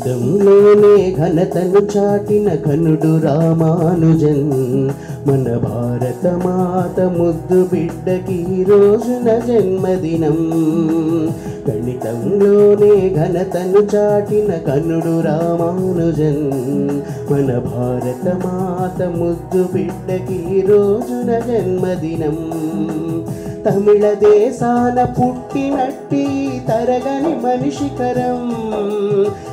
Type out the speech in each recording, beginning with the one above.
గణితంలోనే ఘనతను చాటిన ఘనుడు రామానుజన్ మన భారత మాత ముద్దు బిడ్డకి ఈ రోజున జన్మదినం. గణితంలోనే ఘనతను చాటిన ఘనుడు రామానుజన్ మన భారత మాత ముద్దు బిడ్డకి ఈ రోజున జన్మదినం. తమిళ దేశాన పుట్టినట్టి తరగని మనిషికరం,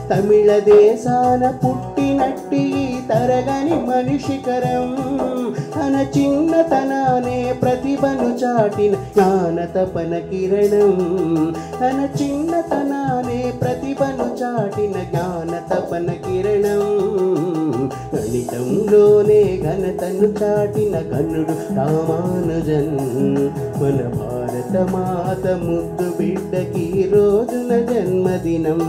తమిళ దేశాన పుట్టినట్టి తరగని మనిషికరం. తన చిన్నతనానే ప్రతిభను చాటిన జ్ఞాన తపన కిరణం, తన చిన్నతనానే ప్రతిభను చాటిన జ్ఞాన తపన కిరణం. గణితంలోనే ఘనతను చాటిన ఘనుడు రామానుజన్ మన భారత మాత ముద్దు బిడ్డకి ఈ రోజున జన్మదినం.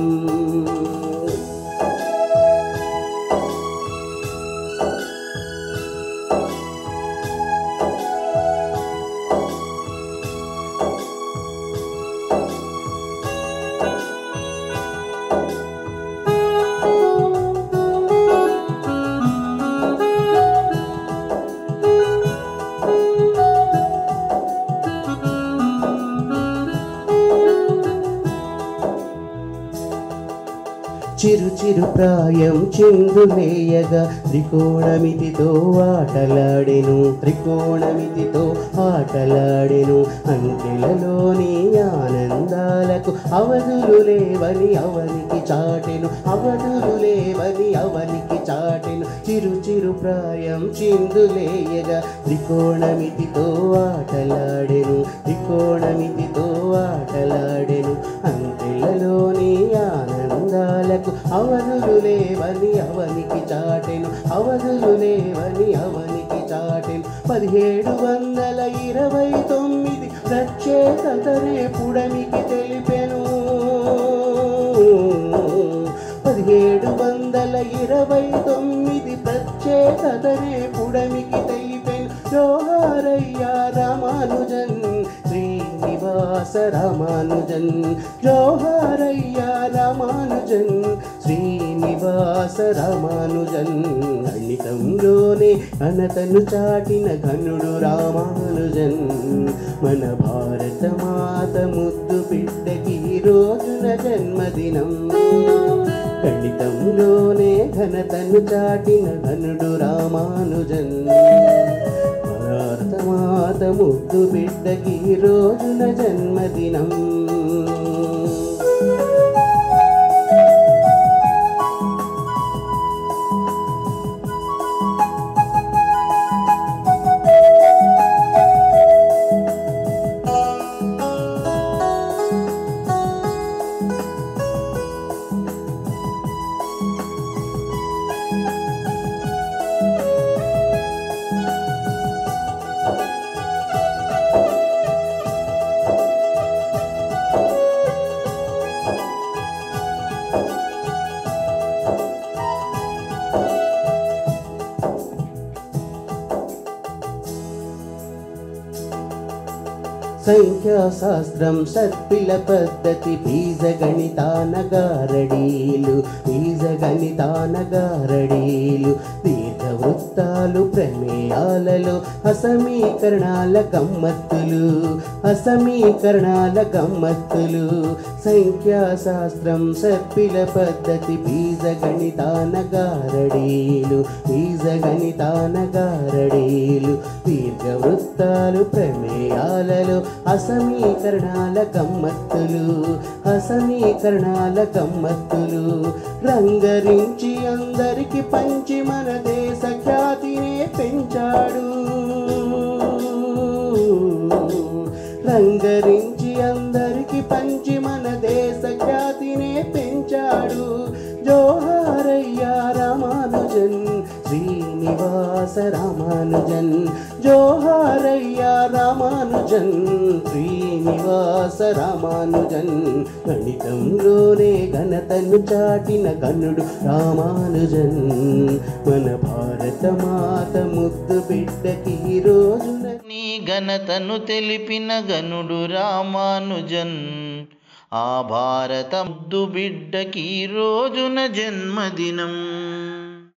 చిరు చిరు ప్రాయం చిందులేయగా త్రికోణమితితో ఆటలాడెను, త్రికోణమితితో ఆటలాడెను. అంకెలలోని ఆనందాలకు అవధులు లేవని అవనికి చాటెను, అవధులు లేవని అవనికి చాటెను. చిరు చిరు ప్రాయం చిందులేయగా త్రికోణమితితో ఆటలాడెను, త్రికోణమితితో ఆటలాడెను. అంకెలలోని ఆనందాలకు అవధులు లేవని అవనికి చాటెను, అవధులు లేవని అవనికి చాటెను. 1729 ప్రత్యేకతనే పుడమికి తెలిపెను, 1729 ప్రత్యేకతనే పుడమికి తెలిపెను. జోహారయ్యా రామానుజన్ శ్రీనివాస రామానుజన్, జోహారయ్యా రామానుజన్ శ్రీనివాస రామానుజన్. గణితంలోనే ఘనతను చాటిన ఘనుడు రామానుజన్ మన భారత మాత ముద్దు బిడ్డకి ఈ రోజున జన్మదినం. గణితంలోనే ఘనతను చాటిన ఘనుడు రామానుజన్ భారత మాత ముద్దు బిడ్డకి ఈ రోజున జన్మదినం. సంఖ్యాశాస్త్రం సర్పిల పద్ధతి బీజగణితానగారడీలు, బీజగణితానగారడీలు. దీర్ఘవృత్తాలు ప్రమేయాలలో అసమీకరణాల గమ్మత్తులు, అసమీకరణాల గమ్మత్తులు. సంఖ్యాశాస్త్రం సర్పిల పద్ధతి బీజగణితానగారడీలు, బీజగణితానగారడీలు. దీర్ఘవృత్తాలు ప్రమేయాలలో అసమీకరణాల గమ్మత్తులు, అసమీకరణాల గమ్మత్తులు. రంగరించి అందరికి పంచి మన దేశ ఖ్యాతినే పెంచాడు, రంగరించి అందరికి పంచి మన దేశ ఖ్యాతినే పెంచాడు. జోహారయ్యా రామానుజన్ శ్రీనివాస రామానుజన్, జోహారయ్యా రామానుజన్ శ్రీనివాస రామానుజన్. గణితంలోనే ఘనతను చాటిన ఘనుడు రామానుజన్ మన భారత మాత ముద్దు బిడ్డకి ఈ రోజున నీ ఘనతను తెలిపిన ఘనుడు రామానుజన్ ఆ భారత ముద్దు బిడ్డకి రోజున జన్మదినం.